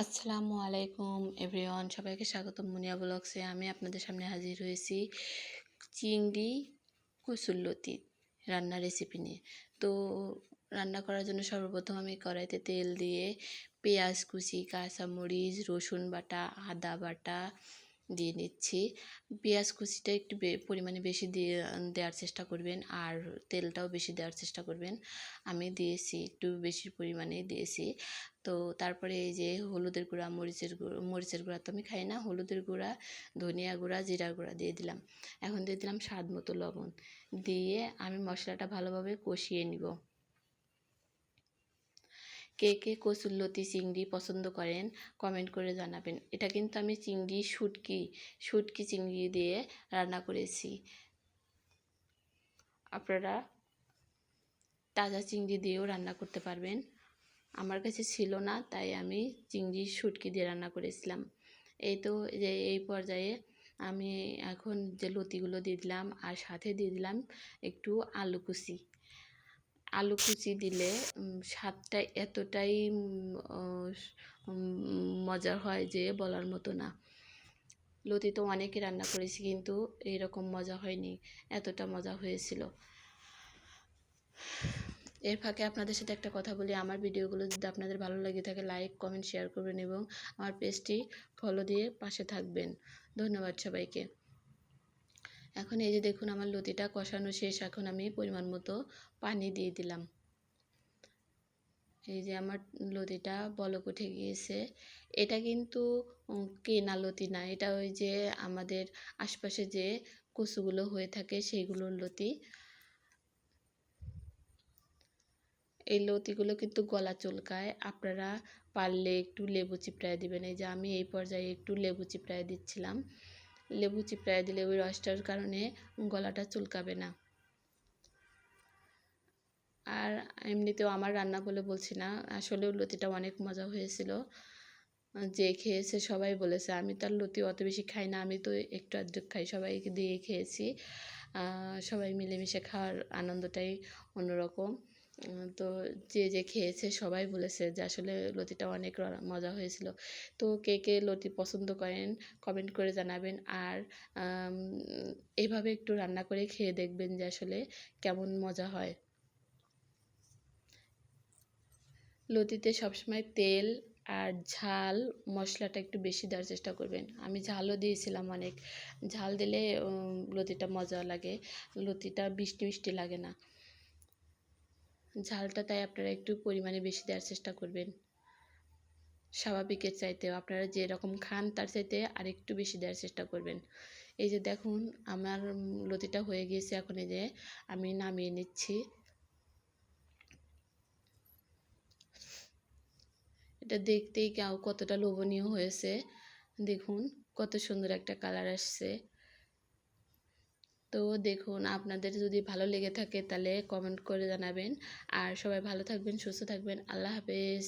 আসসালামু আলাইকুম এভরিওয়ান, সবাইকে স্বাগতম মুনিয়া ব্লগসে। আমি আপনাদের সামনে হাজির হয়েছি চিংড়ি কচুরলতি রান্নার রেসিপি নিয়ে। তো রান্না করার জন্য সর্বপ্রথম আমি কড়াইতে তেল দিয়ে পেঁয়াজ কুচি, কাঁচামরিচ, রসুন বাটা, আদা বাটা দিয়ে নিচ্ছি। পেঁয়াজ কুচিটা একটু পরিমাণে বেশি দেওয়ার চেষ্টা করবেন, আর তেলটাও বেশি দেওয়ার চেষ্টা করবেন। আমি দিয়েছি, একটু বেশি পরিমাণে দিয়েছি। তো তারপরে এই যে হলুদের গুঁড়া, মরিচের গুঁড়া তো আমি খাই না, হলুদের গুঁড়া, ধনিয়া গুঁড়া, জিরার গুঁড়া দিয়ে দিলাম। এখন দিয়ে দিলাম স্বাদ মতো লবণ, দিয়ে আমি মশলাটা ভালোভাবে কষিয়ে নিব। কে কে কচুরলতি চিংড়ি পছন্দ করেন কমেন্ট করে জানাবেন। এটা কিন্তু আমি শুটকি চিংড়ি দিয়ে রান্না করেছি। আপনারা তাজা চিংড়ি দিয়েও রান্না করতে পারবেন। আমার কাছে ছিল না, তাই আমি শুটকি দিয়ে রান্না করেছিলাম। এই তো যে এই পর্যায়ে আমি এখন যে লতিগুলো দিয়ে দিলাম, আর সাথে দিয়ে দিলাম একটু আলু কুচি দিলে স্বাদটা এতটাই মজার হয় যে বলার মতো না। লতি তো অনেকে রান্না করেছি, কিন্তু এরকম মজা হয়নি, এতটা মজা হয়েছিল। এর ফাঁকে আপনাদের সাথে একটা কথা বলি, আমার ভিডিওগুলো যদি আপনাদের ভালো লেগে থাকে লাইক কমেন্ট শেয়ার করবেন এবং আমার পেজটি ফলো দিয়ে পাশে থাকবেন। ধন্যবাদ সবাইকে। এখন এই যে দেখুন আমার লতিটা কষানো শেষ। এখন আমি পরিমাণ মতো পানি দিয়ে দিলাম। এই যে আমার লতিটা বলক উঠে গিয়েছে। এটা কিন্তু কেনা লতি না, এটা ওই যে আমাদের আশপাশে যে কচুগুলো হয়ে থাকে সেইগুলোর লতি। এই লতিগুলো কিন্তু গলা চুলকায়, আপনারা পারলে একটু লেবু চিপড়ায় দিবেন। এই যে আমি এই পর্যায়ে একটু লেবু চিপড়ায় দিচ্ছিলাম। লেবু চিপড়ায় দিলে ওই রসটার কারণে গলাটা চুলকাবে না। আর এমনিতেও আমার রান্না বলে বলছি না, আসলেও লতিটা অনেক মজা হয়েছিল। যে খেয়েছে সবাই বলেছে। আমি তার লতি অত বেশি খাই না, আমি তো একটু আধটু খাই, সবাইকে দিয়ে খেয়েছি। সবাই মিলেমিশে খাওয়ার আনন্দটাই অন্যরকম। তো যে খেয়েছে সবাই বলেছে যে আসলে লতিটা অনেক মজা হয়েছিল। তো কে কে লতি পছন্দ করেন কমেন্ট করে জানাবেন। আর এইভাবে একটু রান্না করে খেয়ে দেখবেন যে আসলে কেমন মজা হয়। লতিতে সবসময় তেল আর ঝাল মশলাটা একটু বেশি দেওয়ার চেষ্টা করবেন। আমি ঝালও দিয়েছিলাম অনেক। ঝাল দিলে লতিটা মজা লাগে, লতিটা মিষ্টি মিষ্টি লাগে না। ঝালটা তাই আপনারা একটু পরিমাণে বেশি দেওয়ার চেষ্টা করবেন। স্বাভাবিকের চাইতেও আপনারা যেরকম খান তার চাইতে আর একটু বেশি দেওয়ার চেষ্টা করবেন। এই যে দেখুন আমার লতিটা হয়ে গিয়েছে। এখন এই যে আমি নামিয়ে নিচ্ছি। এটা দেখতেই কতটা লোভনীয় হয়েছে, দেখুন কত সুন্দর একটা কালার আসছে। তো দেখুন আপনাদের যদি ভালো লেগে থাকে তাহলে কমেন্ট করে জানাবেন। আর সবাই ভালো থাকবেন, সুস্থ থাকবেন। আল্লাহ হাফেজ।